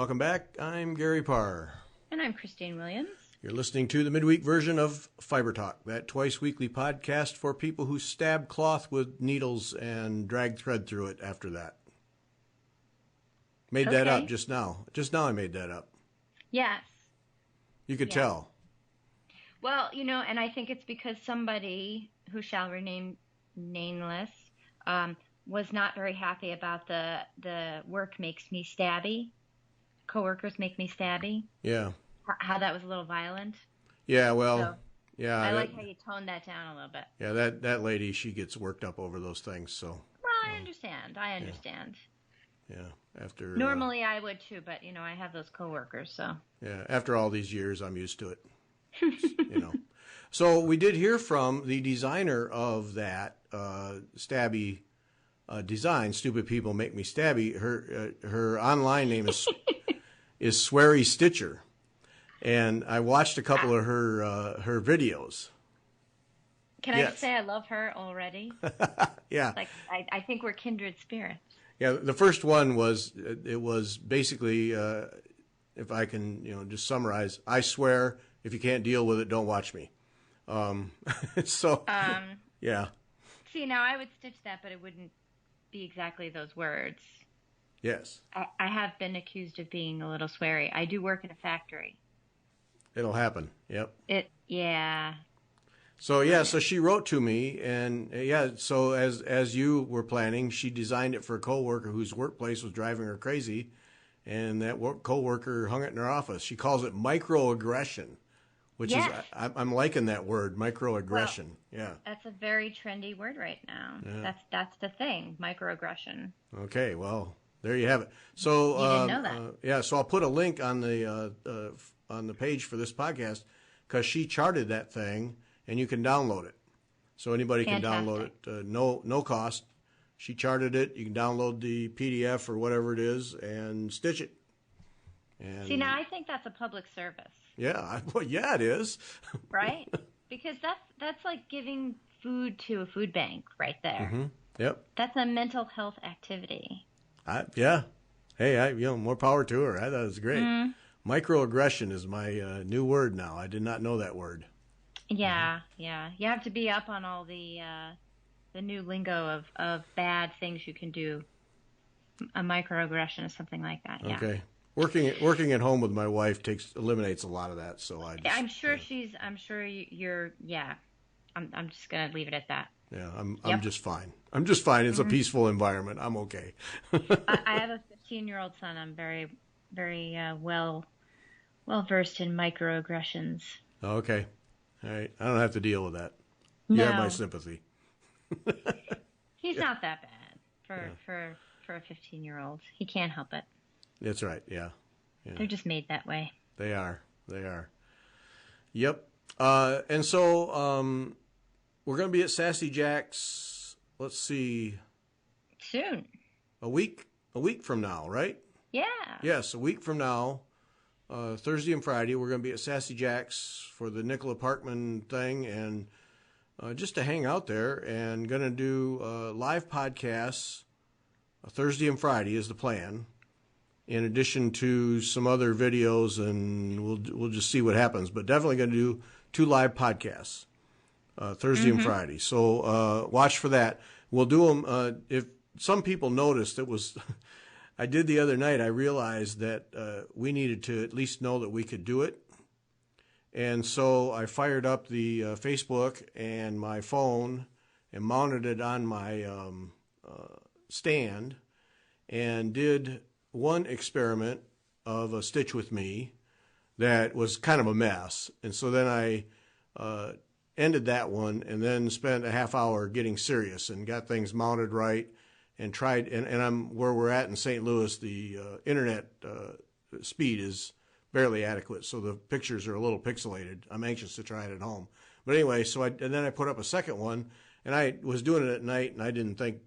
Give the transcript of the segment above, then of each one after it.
Welcome back. I'm Gary Parr. And I'm Christine Williams. You're listening to the midweek version of Fiber Talk, that twice-weekly podcast for people who stab cloth with needles and drag thread through it after that. Made that up just now. Just now I made that up. Yes. You could tell. Well, you know, and I think it's because somebody who shall remain nameless was not very happy about the work makes me stabby. Coworkers make me stabby. Yeah. How that was a little violent. Yeah, well, so, yeah. I like how you toned that down a little bit. Yeah, that lady, she gets worked up over those things, so. Well, I understand. Yeah, after. Normally I would too, but, you know, I have those coworkers, so. Yeah, after all these years, I'm used to it. You know. So we did hear from the designer of that stabby design, Stupid People Make Me Stabby. Her online name is Sweary Stitcher, and I watched a couple of her videos. Can I just say I love her already? Yeah. Like I think we're kindred spirits. Yeah, the first one was basically, if I can just summarize, I swear if you can't deal with it, don't watch me. Yeah. See, now I would stitch that, but it wouldn't be exactly those words. Yes. I have been accused of being a little sweary. I do work in a factory. It'll happen. Yep. Yeah. So she wrote to me, and so as you were planning, she designed it for a coworker whose workplace was driving her crazy, and that coworker hung it in her office. She calls it microaggression, which is I'm liking that word, microaggression. Well, that's a very trendy word right now. Yeah. That's the thing, microaggression. Okay, well, there you have it. So you didn't know that. So I'll put a link on the page for this podcast because she charted that thing, and you can download it. So anybody can download it, no cost. She charted it. You can download the PDF or whatever it is and stitch it. And see, now I think that's a public service. Yeah, it is. Right? Because that's like giving food to a food bank right there. Mm-hmm. Yep. That's a mental health activity. Yeah. Hey, more power to her. I thought it was great. Mm-hmm. Microaggression is my new word now. I did not know that word. Yeah, yeah. You have to be up on all the new lingo of bad things you can do. A microaggression is something like that. Yeah. Okay. Working at home with my wife eliminates a lot of that. So I'm sure you're. Yeah. I'm just gonna leave it at that. Yeah. I'm just fine. It's a peaceful environment. I'm okay. I have a 15-year-old son. I'm very, very well versed in microaggressions. Okay. All right. I don't have to deal with that. No. You have my sympathy. He's not that bad for a 15-year-old. He can't help it. That's right. Yeah. They're just made that way. They are. Yep. And so we're going to be at Sassy Jacks. Let's see. Soon. A week from now, right? Yeah. Yes, a week from now. Thursday and Friday, we're going to be at Sassy Jacks for the Nicola Parkman thing, and just to hang out there, and going to do live podcasts Thursday and Friday is the plan, in addition to some other videos, and we'll just see what happens. But definitely going to do 2 live podcasts Thursday and Friday. So watch for that. We'll do them. If some people noticed, it was. I did the other night, I realized that we needed to at least know that we could do it. And so I fired up the Facebook and my phone and mounted it on my stand and did one experiment of a stitch with me that was kind of a mess. And so then I ended that one and then spent a half hour getting serious and got things mounted right. And tried, and I'm where we're at in St. Louis. The internet speed is barely adequate, so the pictures are a little pixelated. I'm anxious to try it at home, but anyway. And then I put up a second one, and I was doing it at night, and I didn't think,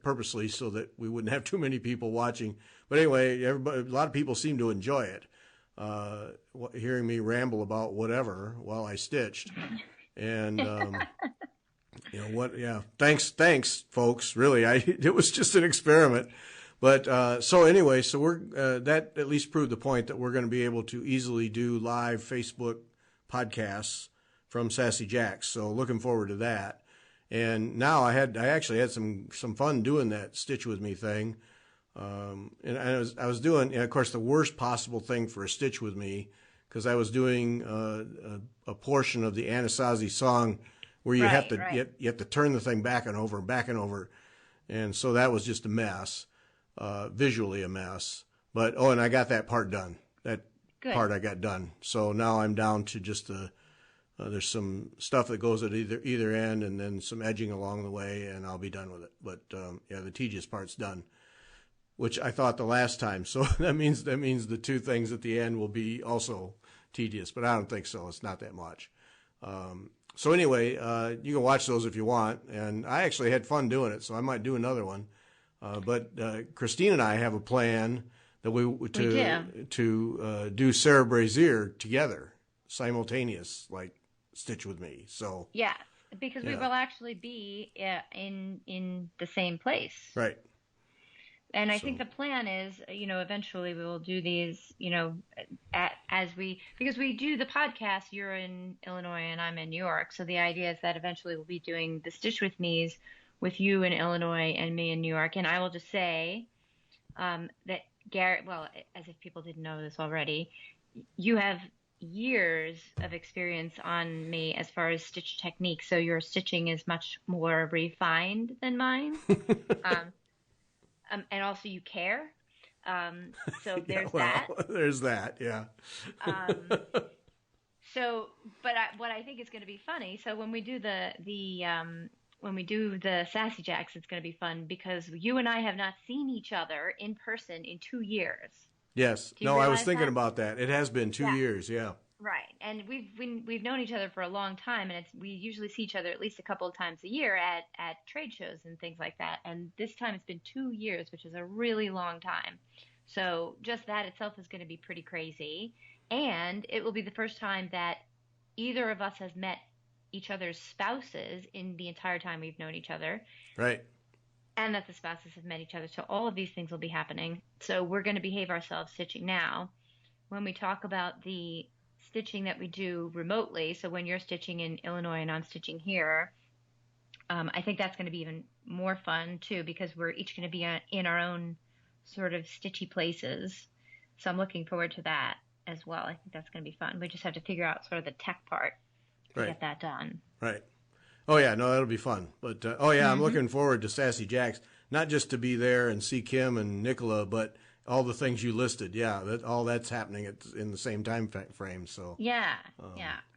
purposely so that we wouldn't have too many people watching. But anyway, a lot of people seem to enjoy it, hearing me ramble about whatever while I stitched, and. Thanks, folks. Really, it was just an experiment, But so anyway, so we're that at least proved the point that we're going to be able to easily do live Facebook podcasts from Sassy Jacks. So looking forward to that. And now I actually had some fun doing that Stitch With Me thing. And I was doing, and of course, the worst possible thing for a Stitch With Me, because I was doing a portion of the Anasazi song where you have to turn the thing back and over, and so that was just a mess, visually a mess. But and I got that part done. That Good. Part I got done. So now I'm down to just there's some stuff that goes at either end, and then some edging along the way, and I'll be done with it. But yeah, the tedious part's done, which I thought the last time. So that means the two things at the end will be also tedious, but I don't think so. It's not that much. So anyway, you can watch those if you want, and I actually had fun doing it, so I might do another one. But Christine and I have a plan that we do Sarah Brazier together, simultaneous, like Stitch With Me. So yeah, because we will actually be in the same place, right? And I think the plan is, eventually we will do these, because we do the podcast, you're in Illinois and I'm in New York. So the idea is that eventually we'll be doing the Stitch With Me's with you in Illinois and me in New York. And I will just say that Garrett, well, as if people didn't know this already, you have years of experience on me as far as stitch technique. So your stitching is much more refined than mine. And also you care. So there's that. There's that, yeah. But what I think is going to be funny, so when we do the Sassy Jacks, it's going to be fun because you and I have not seen each other in person in 2 years. Yes. No, I was thinking about that. It has been 2 years, yeah. Right, and we've known each other for a long time, and we usually see each other at least a couple of times a year at trade shows and things like that. And this time it's been 2 years, which is a really long time. So just that itself is going to be pretty crazy, and it will be the first time that either of us has met each other's spouses in the entire time we've known each other. Right. And that the spouses have met each other. So all of these things will be happening. So we're going to behave ourselves stitching now. When we talk about the stitching that we do remotely, so when you're stitching in Illinois and I'm stitching here, I think that's going to be even more fun too, because we're each going to be in our own sort of stitchy places. So I'm looking forward to that as well. I think that's going to be fun. We just have to figure out sort of the tech part to get that done. Right. Oh yeah, no, that'll be fun. But I'm looking forward to Sassy Jacks, not just to be there and see Kim and Nicola, but all the things you listed. Yeah, all that's happening in the same time frame. So yeah.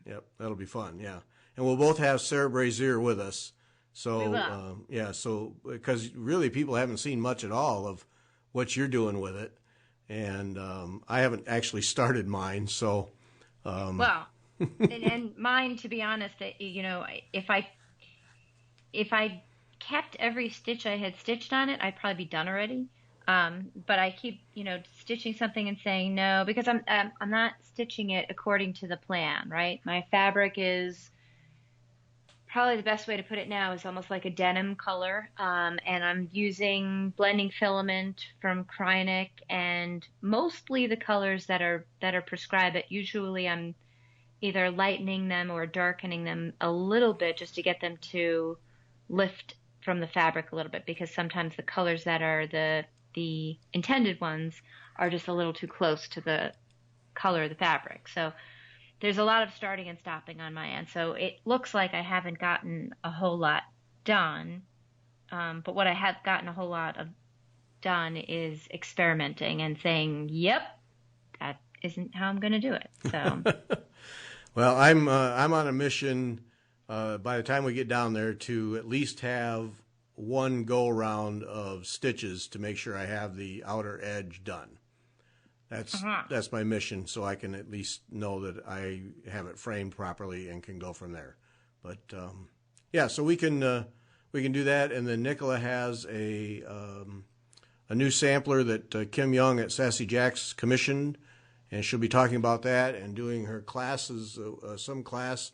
Yep, that'll be fun. Yeah, and we'll both have Sarah Brazier with us. So we will. So because really people haven't seen much at all of what you're doing with it, and I haven't actually started mine. So and mine, to be honest, if I kept every stitch I had stitched on it, I'd probably be done already. But I keep, stitching something and saying no, because I'm not stitching it according to the plan, right? My fabric is probably the best way to put it now is almost like a denim color. And I'm using blending filament from Krynic and mostly the colors that are prescribed. But usually I'm either lightening them or darkening them a little bit just to get them to lift from the fabric a little bit, because sometimes the colors that are the intended ones are just a little too close to the color of the fabric. So there's a lot of starting and stopping on my end. So it looks like I haven't gotten a whole lot done. But what I have gotten a whole lot of done is experimenting and saying, yep, that isn't how I'm going to do it. So, well, I'm on a mission by the time we get down there to at least have one go around of stitches to make sure I have the outer edge done. That's my mission, so I can at least know that I have it framed properly and can go from there. But so we can do that, and then Nicola has a new sampler that Kim Young at Sassy Jacks commissioned, and she'll be talking about that and doing her classes, some class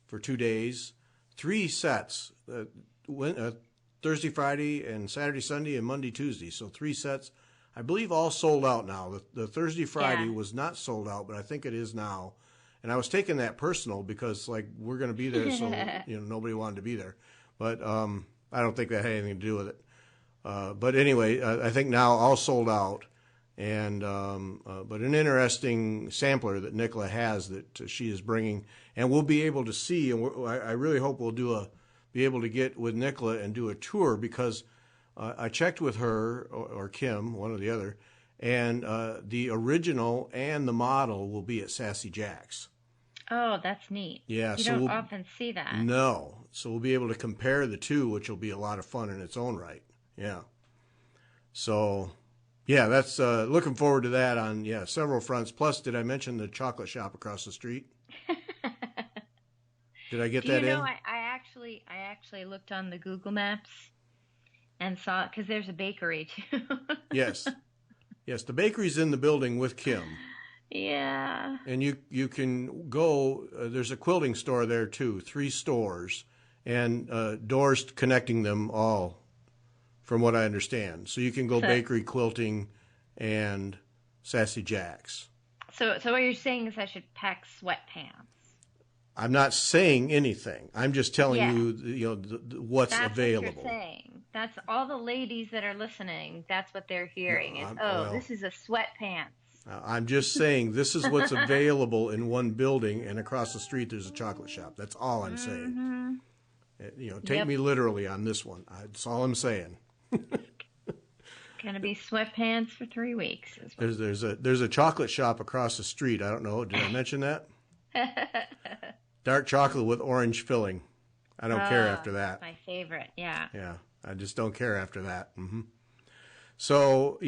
for 2 days, 3 sets. Thursday, Friday, and Saturday, Sunday, and Monday, Tuesday. So 3 sets. I believe all sold out now. The Thursday, Friday was not sold out, but I think it is now. And I was taking that personal because, like, we're going to be there, so nobody wanted to be there. But I don't think that had anything to do with it. But anyway, I think now all sold out. And but an interesting sampler that Nicola has that she is bringing, and we'll be able to see. And I really hope we'll be able to get with Nicola and do a tour, because I checked with her or Kim, one or the other, and the original and the model will be at Sassy Jacks. Oh, that's neat. Yeah, you don't often see that. No, so we'll be able to compare the two, which will be a lot of fun in its own right. Yeah. So. Yeah, that's looking forward to that on several fronts. Plus, did I mention the chocolate shop across the street? Did I get that in? I actually looked on the Google Maps and saw, because there's a bakery too. Yes, the bakery's in the building with Kim. Yeah. And you can go. There's a quilting store there too. 3 stores and doors connecting them all, from what I understand. So you can go bakery, quilting, and Sassy Jacks. So what you're saying is I should pack sweatpants. I'm not saying anything. I'm just telling you, what's available. That's what you're saying. That's all the ladies that are listening. That's what they're hearing this is a sweatpants. I'm just saying this is what's available in one building, and across the street there's a chocolate shop. That's all I'm saying. Take me literally on this one. That's all I'm saying. Gonna be sweatpants for 3 weeks. There's a chocolate shop across the street. I don't know. Did I mention that? Dark chocolate with orange filling. I don't care after that. My favorite. Yeah. Yeah. I just don't care after that. Mm-hmm. So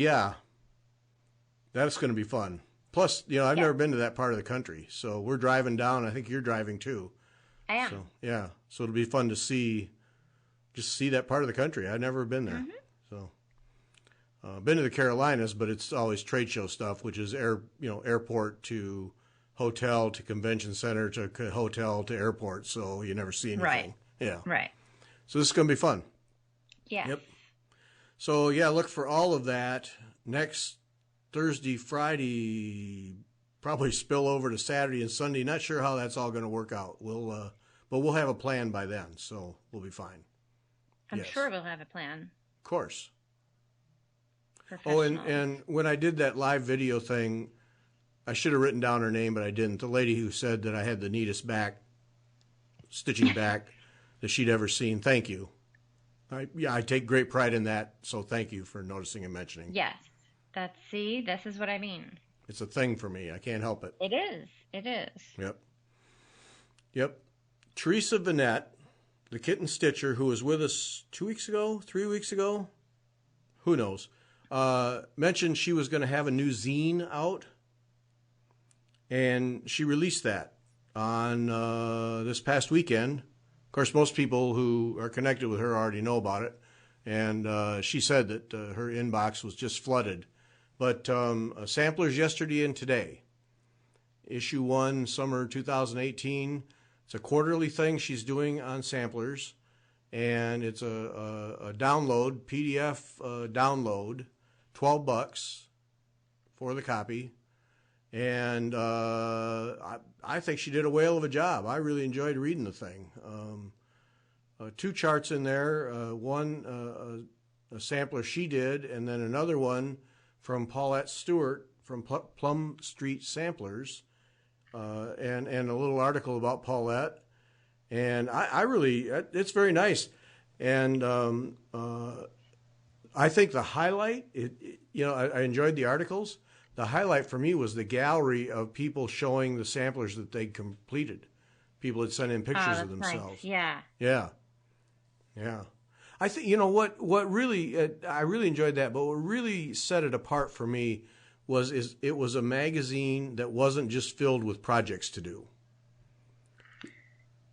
that's going to be fun. Plus, I've never been to that part of the country, so we're driving down. I think you're driving too. I am. So so it'll be fun to see that part of the country. I've never been there. Mm-hmm. So, been to the Carolinas, but it's always trade show stuff, which is airport to hotel to convention center to hotel to airport. So you never see anything. Right. Yeah. Right. So this is going to be fun. Yeah. Yep. So look for all of that next Thursday, Friday, probably spill over to Saturday and Sunday. Not sure how that's all going to work out. But we'll have a plan by then, so we'll be fine. I'm sure we'll have a plan. Of course. Oh, and when I did that live video thing, I should have written down her name, but I didn't. The lady who said that I had the neatest stitching back that she'd ever seen. Thank you. I take great pride in that, so thank you for noticing and mentioning. Yes. This is what I mean. It's a thing for me. I can't help it. It is. Yep. Theresa Venette, the kitten stitcher, who was with us 3 weeks ago, who knows, mentioned she was going to have a new zine out, and she released that on this past weekend. Of course, most people who are connected with her already know about it, and she said that her inbox was just flooded. But samplers yesterday and today. Issue 1, summer 2018. It's a quarterly thing she's doing on samplers, and it's a download, PDF download, $12 for the copy. And I think she did a whale of a job. I really enjoyed reading the thing. 2 charts in there, one a sampler she did, and then another one from Paulette Stewart from Plum Street Samplers, and a little article about Paulette. And I really, it's very nice. And I think the highlight, I enjoyed the articles. The highlight for me was the gallery of people showing the samplers that they completed. People had sent in pictures of themselves. Nice. Yeah. I think, what really, I really enjoyed that, but what really set it apart for me was it was a magazine that wasn't just filled with projects to do.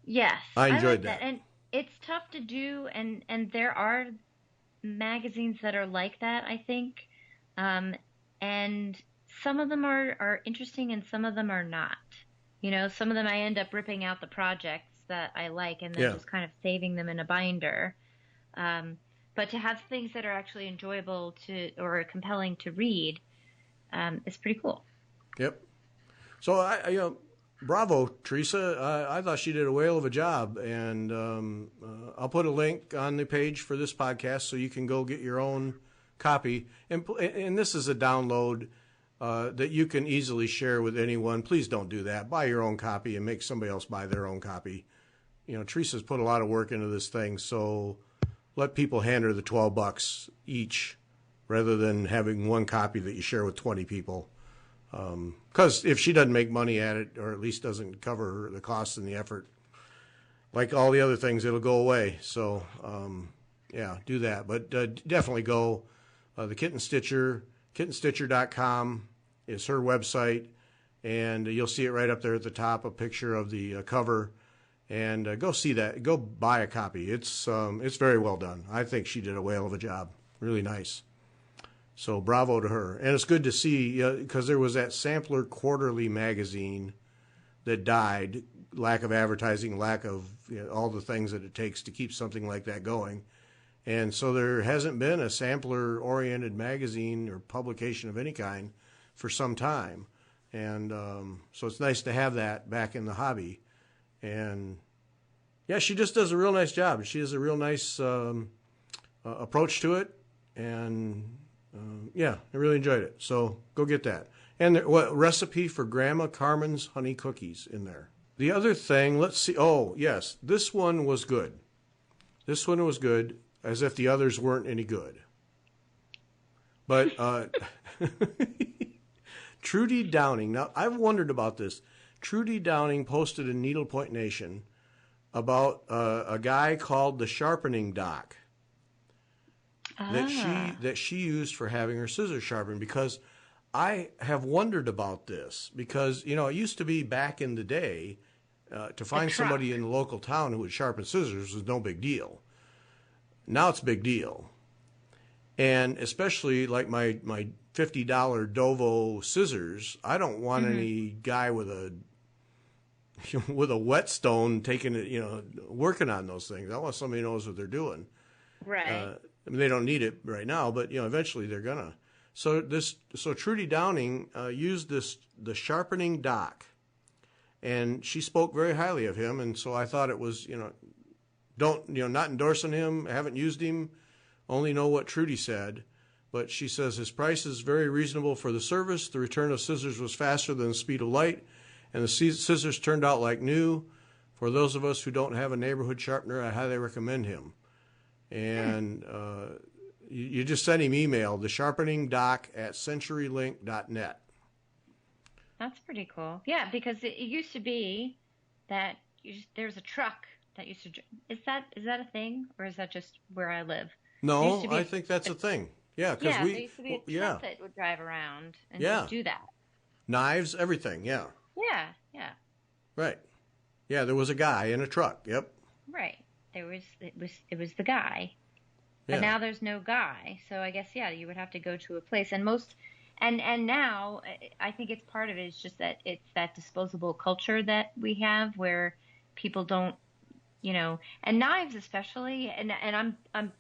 Yes. I enjoyed that. And it's tough to do, and there are magazines that are like that, I think. And some of them are interesting and some of them are not. Some of them I end up ripping out the projects that I like and then just kind of saving them in a binder. But to have things that are actually enjoyable or compelling to read is pretty cool. Yep. So bravo, Theresa. I thought she did a whale of a job, and I'll put a link on the page for this podcast so you can go get your own copy. And this is a download that you can easily share with anyone. Please don't do that. Buy your own copy and make somebody else buy their own copy. Teresa's put a lot of work into this thing, so let people hand her the $12 each rather than having one copy that you share with 20 people. Because if she doesn't make money at it, or at least doesn't cover the cost and the effort, like all the other things, it'll go away. So, do that. But definitely go. The Kitten Stitcher, kittenstitcher.com is her website, and you'll see it right up there at the top, a picture of the cover. And go see that. Go buy a copy. It's very well done. I think she did a whale of a job. Really nice. So bravo to her. And it's good to see, because there was that Sampler Quarterly magazine that died, lack of advertising, lack of all the things that it takes to keep something like that going. And so there hasn't been a sampler-oriented magazine or publication of any kind for some time. And so it's nice to have that back in the hobby. And, yeah, she just does a real nice job. She has a real nice approach to it. And, I really enjoyed it. So go get that. And recipe for Grandma Carmen's honey cookies in there. The other thing, let's see. Oh, yes, this one was good. This one was good, as if the others weren't any good. But Trudy Downing. Now, I've wondered about this. Trudy Downing posted in Needlepoint Nation about a guy called the Sharpening Dock that she used for having her scissors sharpened, because I have wondered about this, because it used to be back in the day to find somebody in the local town who would sharpen scissors was no big deal. Now it's a big deal. And especially like my $50 Dovo scissors, I don't want any guy with a whetstone taking it, working on those things. I want somebody who knows what they're doing. Right. I mean, they don't need it right now, but eventually they're gonna. So Trudy Downing used the Sharpening Dock, and she spoke very highly of him. And so I thought it was not endorsing him, haven't used him, only know what Trudy said. But she says his price is very reasonable for the service. The return of scissors was faster than the speed of light, and the scissors turned out like new. For those of us who don't have a neighborhood sharpener, I highly recommend him. And you just send him email, thesharpeningdock@centurylink.net. That's pretty cool. Yeah, because it used to be that there's a truck that used to. Is that a thing, or is that just where I live? No, I think that's a thing. Yeah, because there used to be a truck that would drive around and just do that. Knives, everything. Yeah. Yeah. Yeah. Right. Yeah, there was a guy in a truck. Yep. Right. It was the guy, but now there's no guy. So I guess you would have to go to a place. And and now I think it's part of it is just that it's that disposable culture that we have where people don't, and knives especially. And I'm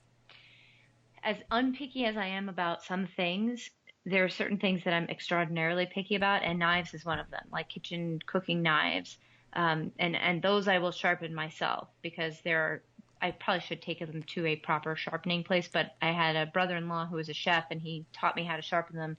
as unpicky as I am about some things. There are certain things that I'm extraordinarily picky about, and knives is one of them, like kitchen cooking knives. And those I will sharpen myself, because I probably should take them to a proper sharpening place, but I had a brother-in-law who was a chef, and he taught me how to sharpen them.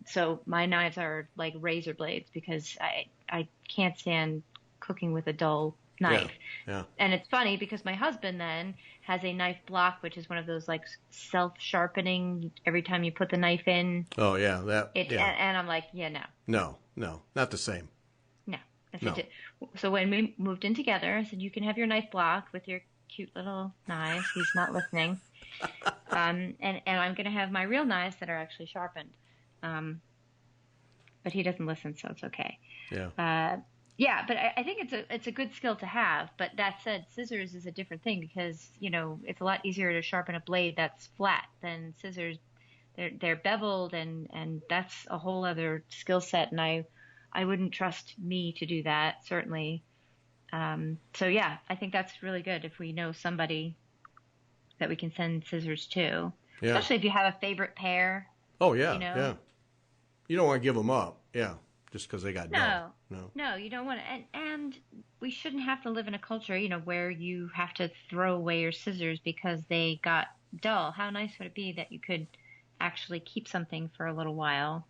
So my knives are like razor blades, because I can't stand cooking with a dull knife. Yeah. And it's funny because my husband then has a knife block, which is one of those like self-sharpening every time you put the knife in. Oh, yeah. And I'm like, No, not the same. No. So when we moved in together, I said, you can have your knife block with your cute little knives. He's not listening. And I'm going to have my real knives that are actually sharpened. But he doesn't listen, so it's okay. Yeah. But I think it's a good skill to have. But that said, scissors is a different thing, because, it's a lot easier to sharpen a blade that's flat than scissors. They're beveled, and that's a whole other skill set. And I wouldn't trust me to do that, certainly. I think that's really good if we know somebody that we can send scissors to, Yeah. especially if you have a favorite pair. Oh, yeah, you know? yeah. You don't want to give them up, yeah, just because they got dull. No, you don't want to. And we shouldn't have to live in a culture, where you have to throw away your scissors because they got dull. How nice would it be that you could actually keep something for a little while?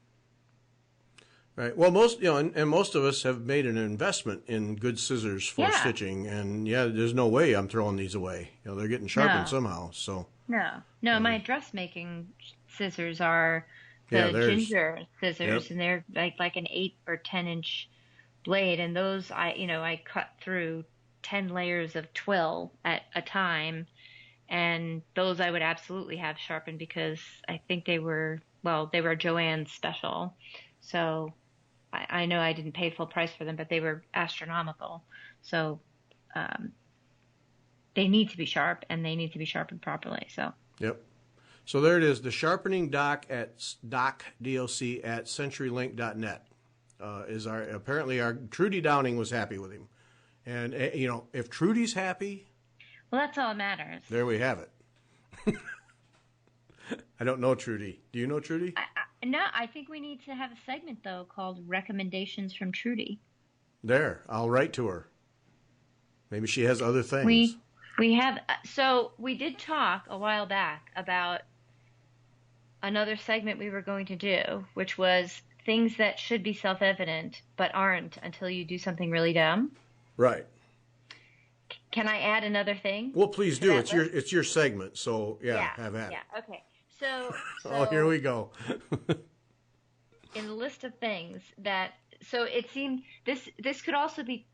Right. Well, most of us have made an investment in good scissors for stitching, and there's no way I'm throwing these away. They're getting sharpened somehow. So no, my dressmaking scissors are the ginger scissors, and they're like an 8 or 10-inch blade, and those I cut through 10 layers of twill at a time, and those I would absolutely have sharpened because I think they were Joann's special. So I know I didn't pay full price for them, but they were astronomical. So they need to be sharp, and they need to be sharpened properly. So yep. So there it is, the sharpening doc at DOC at CenturyLink.net apparently our Trudy Downing was happy with him, and if Trudy's happy, well, that's all that matters. There we have it. I don't know Trudy. Do you know Trudy? No, I think we need to have a segment though called Recommendations from Trudy. There, I'll write to her. Maybe she has other things. We have. So we did talk a while back about another segment we were going to do, which was things that should be self-evident but aren't until you do something really dumb. Right. Can I add another thing? Well, please do. It's your segment, so have at it. Yeah. Okay. So oh, here we go. In the list of things it seemed this could also be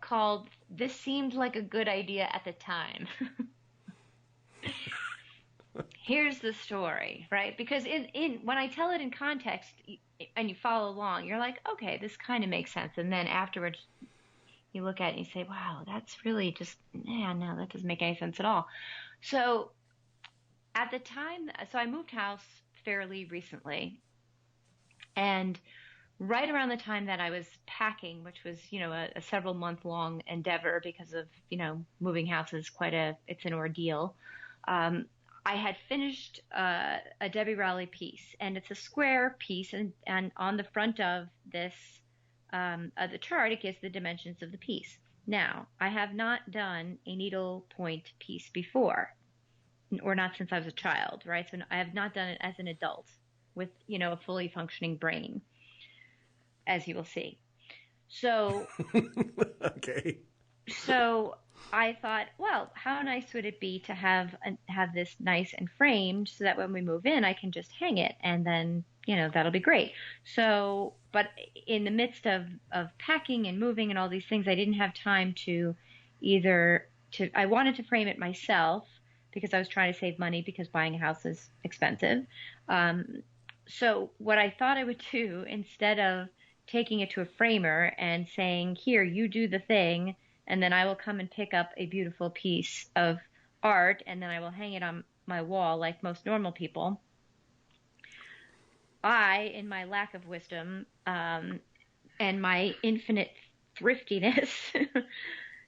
called "This seemed like a good idea at the time." Here's the story, right? Because in when I tell it in context and you follow along, you're like, okay, this kind of makes sense. And then afterwards, you look at it and you say, wow, that's really just, no, that doesn't make any sense at all. So at the time, I moved house fairly recently. And right around the time that I was packing, which was, a several month long endeavor because of, moving house is it's an ordeal. I had finished a Debbie Rowley piece, and it's a square piece, and on the front of this, the chart, it gives the dimensions of the piece. Now, I have not done a needle point piece before, or not since I was a child, right? So I have not done it as an adult with, a fully functioning brain, as you will see. So, okay. So I thought, well, how nice would it be to have this nice and framed so that when we move in, I can just hang it, and then, that'll be great. So, but in the midst of packing and moving and all these things, I didn't have time I wanted to frame it myself because I was trying to save money because buying a house is expensive. So what I thought I would do, instead of taking it to a framer and saying, here, you do the thing, and then I will come and pick up a beautiful piece of art, and then I will hang it on my wall like most normal people, I, in my lack of wisdom and my infinite thriftiness,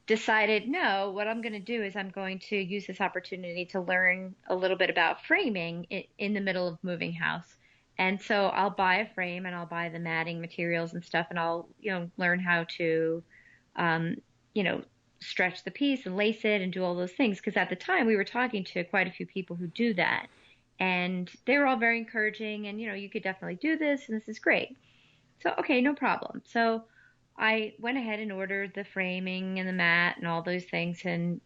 decided, no, what I'm going to do is I'm going to use this opportunity to learn a little bit about framing in the middle of moving house. And so I'll buy a frame, and I'll buy the matting materials and stuff, and I'll, learn how to, stretch the piece and lace it and do all those things. Because at the time we were talking to quite a few people who do that, and they were all very encouraging, and, you could definitely do this, and this is great. So, okay, no problem. So I went ahead and ordered the framing and the mat and all those things, and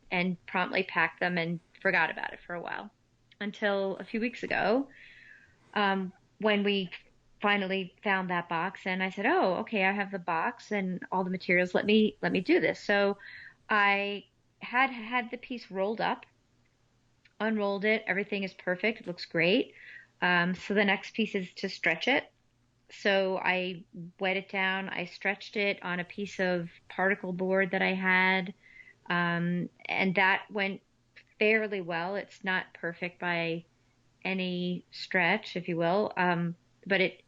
promptly packed them and forgot about it for a while, until a few weeks ago, when we finally found that box, and I said, oh, okay, I have the box and all the materials. Let me do this. So I had the piece rolled up, unrolled it. Everything is perfect. It looks great. So the next piece is to stretch it. So I wet it down. I stretched it on a piece of particle board that I had. And that went fairly well. It's not perfect by any stretch, if you will. But it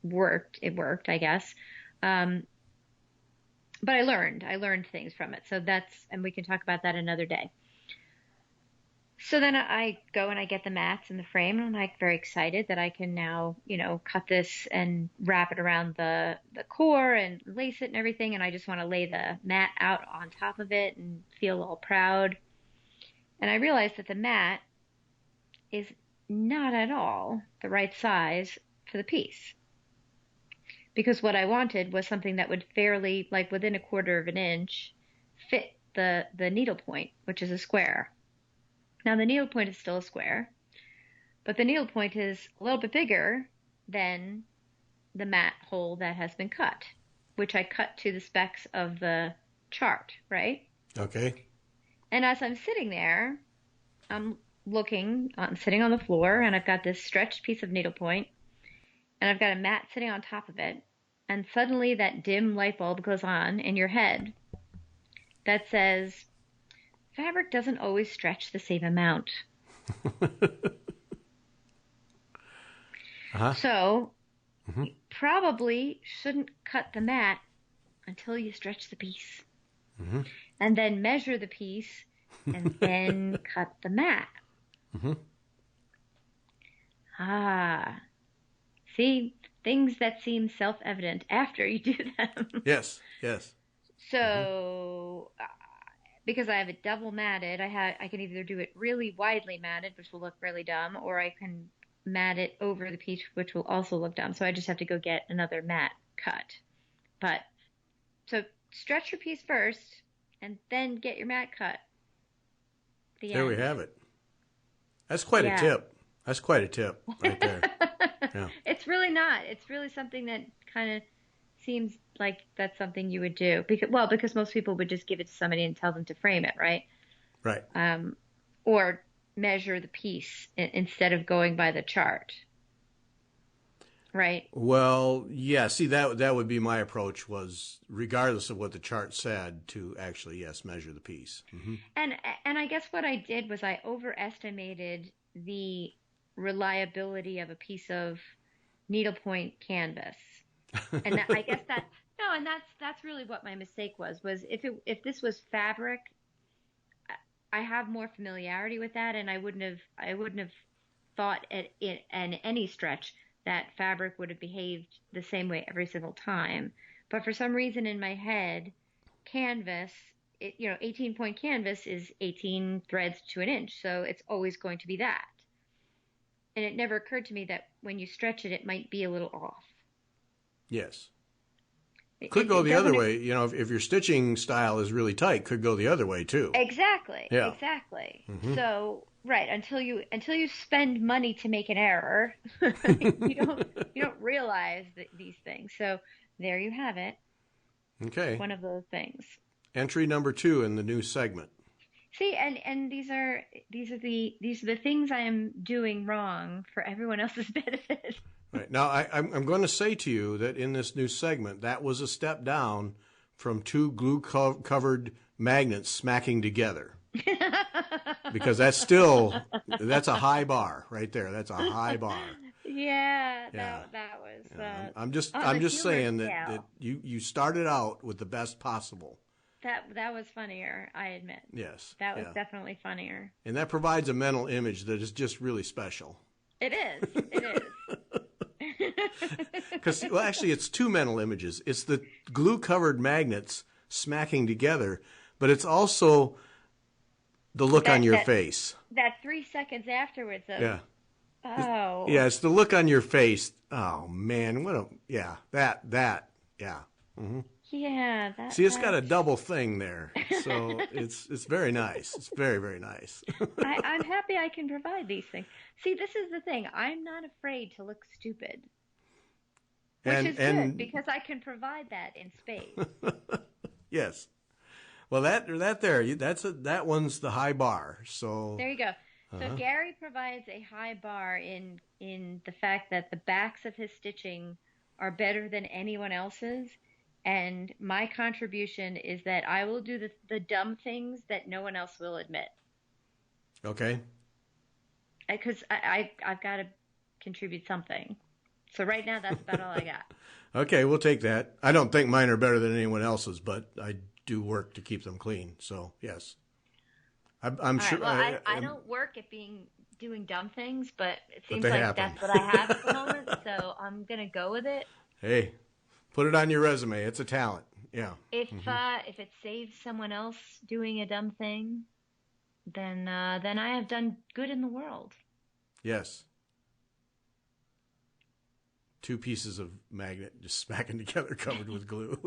worked, I guess. But I learned things from it. So and we can talk about that another day. So then I go and I get the mats and the frame, and I'm like very excited that I can now, cut this and wrap it around the core and lace it and everything. And I just want to lay the mat out on top of it and feel all proud. And I realized that the mat is not at all the right size for the piece. Because what I wanted was something that would fairly, like within a quarter of an inch, fit the needle point, which is a square. Now the needle point is still a square, but the needle point is a little bit bigger than the mat hole that has been cut, which I cut to the specs of the chart, right? Okay. And as I'm sitting there, I'm sitting on the floor, and I've got this stretched piece of needlepoint, and I've got a mat sitting on top of it, and suddenly that dim light bulb goes on in your head that says, fabric doesn't always stretch the same amount. So you probably shouldn't cut the mat until you stretch the piece. And then measure the piece and then cut the mat. See, things that seem self-evident after you do them. Yes. So, because I have it double matted, I can either do it really widely matted, which will look really dumb, or I can mat it over the piece, which will also look dumb. So I just have to go get another mat cut. So stretch your piece first, and then get your mat cut. There we have it. That's quite a tip. That's quite a tip right there. Yeah. It's really not. It's really something that kind of seems like that's something you would do. Because most people would just give it to somebody and tell them to frame it, right? Right. Or measure the piece instead of going by the chart. Right? Well, yeah. See, that would be my approach, was regardless of what the chart said, to actually, yes, measure the piece. And I guess what I did was I overestimated the reliability of a piece of needlepoint canvas. And I guess that's really what my mistake was if this was fabric, I have more familiarity with that, and I wouldn't have thought in any stretch that fabric would have behaved the same way every single time. But for some reason in my head, canvas, 18-point canvas is 18 threads to an inch, so it's always going to be that. And it never occurred to me that when you stretch it, it might be a little off. Yes. Could go the other way. If your stitching style is really tight, could go the other way too. Exactly. Yeah. Exactly. So, right, until you spend money to make an error, you don't realize these things. So there you have it. Okay. One of those things. Entry number 2 in the new segment. See, and these are the things I am doing wrong for everyone else's benefit. Right. Now, I'm going to say to you that in this new segment, that was a step down from 2 glue-covered magnets smacking together. Because that's a high bar right there. That's a high bar. Yeah. That was. I'm just saying that you started out with the best possible. That was funnier, I admit. Yes. That was definitely funnier. And that provides a mental image that is just really special. It is. It is. Because, actually, it's 2 mental images. It's the glue-covered magnets smacking together, but it's also the look on your face. That 3 seconds afterwards. Yeah. Oh. Yeah, it's the look on your face. Oh, man. Yeah. Mm-hmm. Yeah. See, it's got a double thing there. So it's very nice. It's very, very nice. I'm happy I can provide these things. See, this is the thing. I'm not afraid to look stupid. Which is good, because I can provide that in space. Yes. Well, that one's the high bar. So there you go. So Gary provides a high bar in the fact that the backs of his stitching are better than anyone else's, and my contribution is that I will do the dumb things that no one else will admit. Okay. Because I've got to contribute something. So right now, that's about all I got. Okay, we'll take that. I don't think mine are better than anyone else's, but I do work to keep them clean. So, yes. I'm All sure. right. Well, I don't work at doing dumb things, but it But seems they like happen. that's what I have at the moment. So I'm gonna go with it. Hey, put it on your resume. It's a talent. Yeah. If it saves someone else doing a dumb thing, then I have done good in the world. Yes. Two pieces of magnet just smacking together, covered with glue.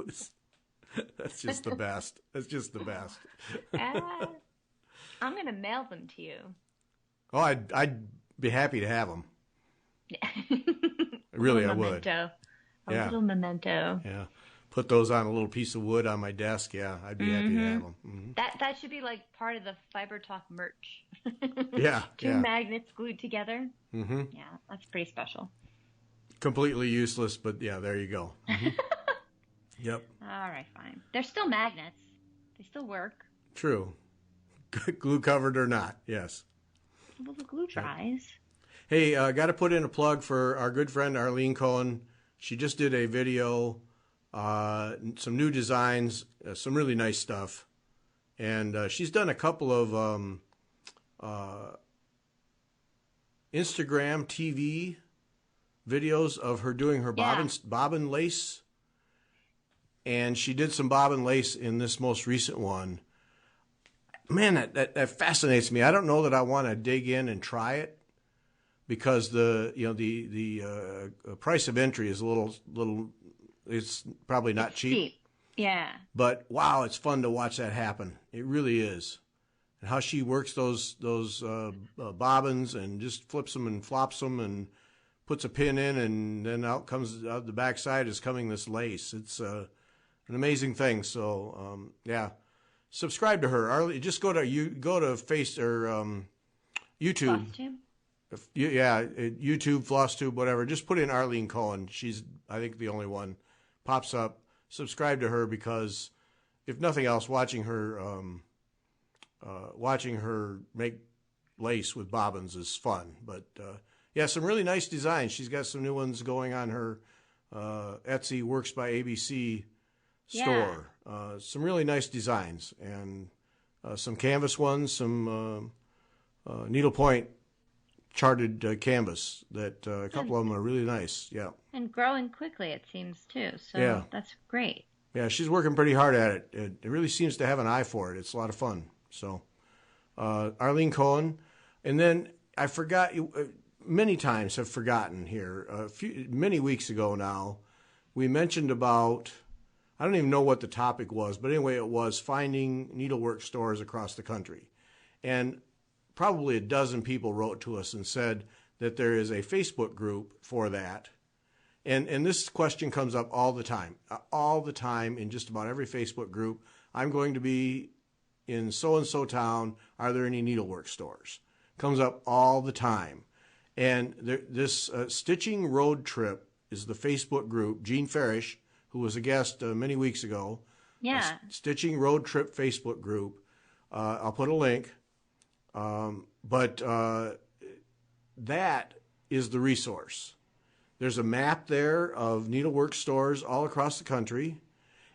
That's just the best. That's just the best. Uh, I'm gonna mail them to you. Oh, I'd be happy to have them. A Really, I little would. memento. A Yeah. little memento. Yeah. Put those on a little piece of wood on my desk. Yeah, I'd be happy to have them. That should be like part of the Fiber Talk merch. Yeah. Two magnets glued together. Mm-hmm. Yeah, that's pretty special. Completely useless, but yeah, there you go. Yep. All right, fine. They're still magnets. They still work. True. Glue covered or not, yes. Well, the glue dries. Hey, got to put in a plug for our good friend Arlene Cohen. She just did a video, some new designs, some really nice stuff. And she's done a couple of Instagram TV videos of her doing her bobbin lace. And she did some bobbin lace in this most recent one. Man, that fascinates me. I don't know that I want to dig in and try it because the price of entry is a little it's probably not cheap. Yeah. But wow, it's fun to watch that happen. It really is. And how she works those bobbins and just flips them and flops them and puts a pin in, and then out the backside is coming this lace. It's an amazing thing. So yeah. Subscribe to her. Just go to YouTube. FlossTube? Yeah, YouTube, FlossTube, whatever. Just put in Arlene Cohen. She's, I think, the only one. Pops up. Subscribe to her because, if nothing else, watching her make lace with bobbins is fun. But yeah, some really nice designs. She's got some new ones going on her Etsy Works by ABC store. Some really nice designs and some canvas ones, some needlepoint charted canvas that a couple of them are really nice. Yeah. And growing quickly, it seems, too. So yeah. That's great. Yeah, she's working pretty hard at it. It really seems to have an eye for it. It's a lot of fun. So Arlene Cohen. And then I forgot, many times have forgotten here, many weeks ago now, we mentioned about, I don't even know what the topic was, but anyway, it was finding needlework stores across the country. And probably a dozen people wrote to us and said that there is a Facebook group for that. And this question comes up all the time in just about every Facebook group. I'm going to be in so-and-so town. Are there any needlework stores? Comes up all the time. And this Stitching Road Trip is the Facebook group. Gene Farish, who was a guest many weeks ago. Yeah. Stitching Road Trip Facebook group. I'll put a link. But that is the resource. There's a map there of needlework stores all across the country.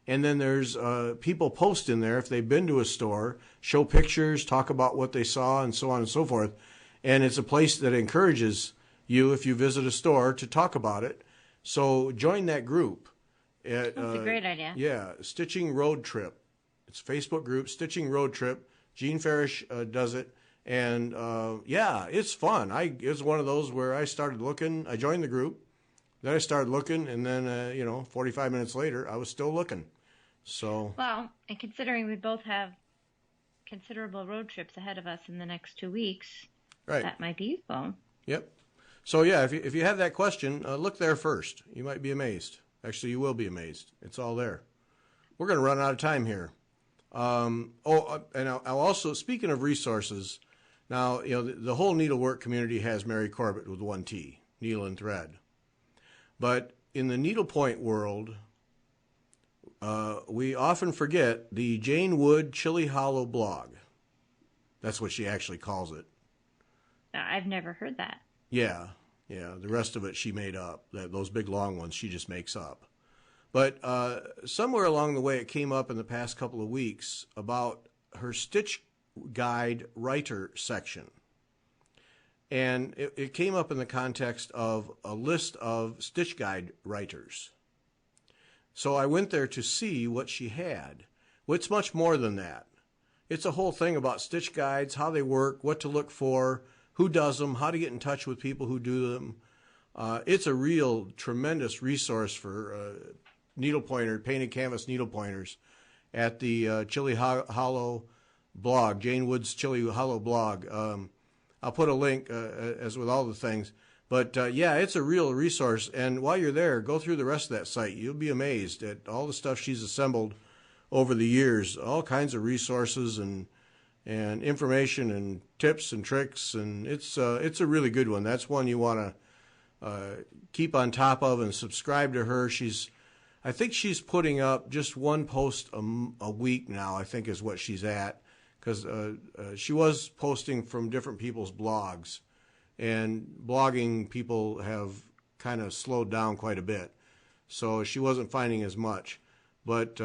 And then there's people post in there if they've been to a store, show pictures, talk about what they saw, and so on and so forth. And it's a place that encourages you, if you visit a store, to talk about it. So join that group. That's a great idea. Yeah, Stitching Road Trip. It's a Facebook group, Stitching Road Trip. Gene Farish does it. And, yeah, it's fun. It was one of those where I started looking. I joined the group. Then I started looking, and then, 45 minutes later, I was still looking. So. Well, and considering we both have considerable road trips ahead of us in the next 2 weeks, right, that might be useful. Yep. So, yeah, if you have that question, look there first. You might be amazed. Actually, you will be amazed. It's all there. We're going to run out of time here. And I'll also, speaking of resources, now, the whole needlework community has Mary Corbett with one T, needle and thread. But in the needlepoint world, we often forget the Jane Wood Chili Hollow blog. That's what she actually calls it. I've never heard that. Yeah. The rest of it she made up. Those big long ones she just makes up. But somewhere along the way it came up in the past couple of weeks about her stitch guide writer section. And it came up in the context of a list of stitch guide writers. So I went there to see what she had. Well, it's much more than that. It's a whole thing about stitch guides, how they work, what to look for, who does them, how to get in touch with people who do them. It's a real tremendous resource for needlepointer, painted canvas needle pointers at the Chili Hollow blog, Jane Wood's Chili Hollow blog. I'll put a link as with all the things. But yeah, it's a real resource. And while you're there, go through the rest of that site. You'll be amazed at all the stuff she's assembled over the years, all kinds of resources and information and tips and tricks. And it's a really good one. That's one you want to keep on top of and subscribe to her. I think she's putting up just one post a week now, I think is what she's at. Because she was posting from different people's blogs, and blogging people have kind of slowed down quite a bit, so she wasn't finding as much. But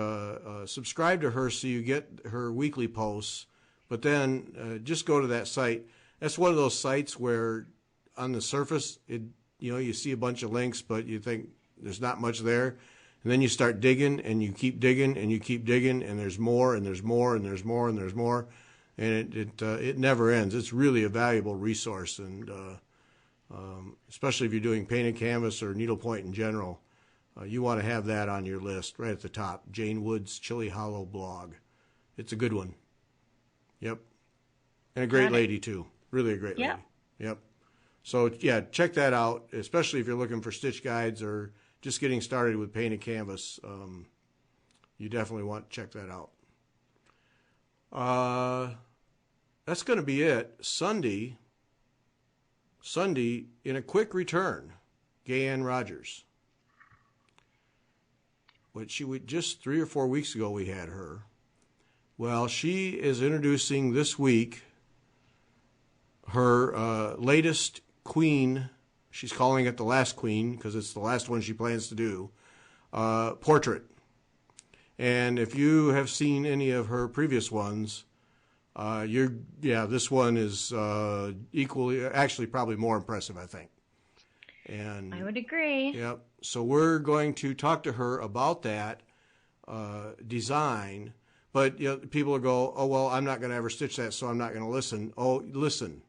subscribe to her so you get her weekly posts, but then just go to that site. That's one of those sites where on the surface, you see a bunch of links, but you think there's not much there. And then you start digging, and you keep digging, and you keep digging, and there's more, and there's more, and there's more, and there's more, and it never ends. It's really a valuable resource, and especially if you're doing painted canvas or needlepoint in general, you want to have that on your list right at the top. Jane Wood's Chili Hollow blog. It's a good one. Yep, and a great lady too. Really a great lady. Yep. So yeah, check that out, especially if you're looking for stitch guides or just getting started with painted canvas. You definitely want to check that out. That's going to be it. Sunday, in a quick return, Gay Ann Rogers. Just 3 or 4 weeks ago we had her. Well, she is introducing this week her latest queen. She's calling it the last queen because it's the last one she plans to do, portrait. And if you have seen any of her previous ones, this one is equally, actually probably more impressive, I think. And I would agree. Yep. So we're going to talk to her about that design. But people will go, oh, well, I'm not going to ever stitch that, so I'm not going to listen. Oh, listen.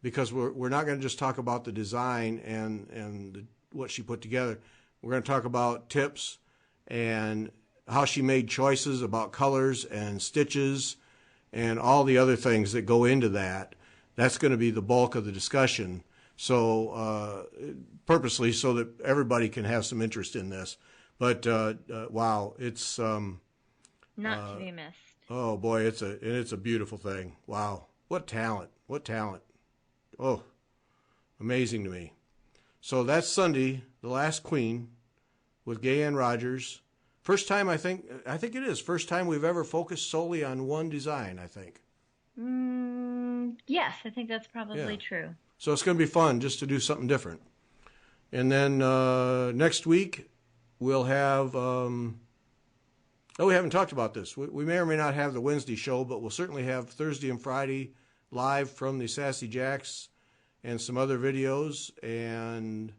Because we're not going to just talk about the design and what she put together. We're going to talk about tips and how she made choices about colors and stitches and all the other things that go into that. That's going to be the bulk of the discussion. So purposely so that everybody can have some interest in this. But wow, it's not to be missed. Oh boy, it's a beautiful thing. Wow, what talent! What talent! Oh, amazing to me. So that's Sunday, the last queen, with Gay Ann Rogers. First time, I think it is. First time we've ever focused solely on one design, I think. Yes, I think that's probably true. So it's going to be fun just to do something different. And then next week, we'll have... we haven't talked about this. We may or may not have the Wednesday show, but we'll certainly have Thursday and Friday live from the Sassy Jacks and some other videos. And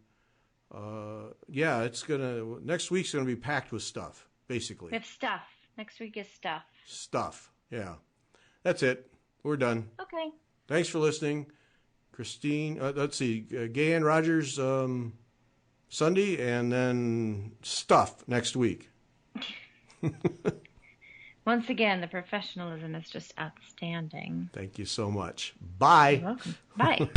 next week's gonna be packed with stuff, basically. We have stuff. Next week is stuff. Stuff, yeah. That's it. We're done. Okay. Thanks for listening. Christine, let's see, Gay Ann Rogers Sunday, and then stuff next week. Once again, the professionalism is just outstanding. Thank you so much. Bye. You're welcome. Bye.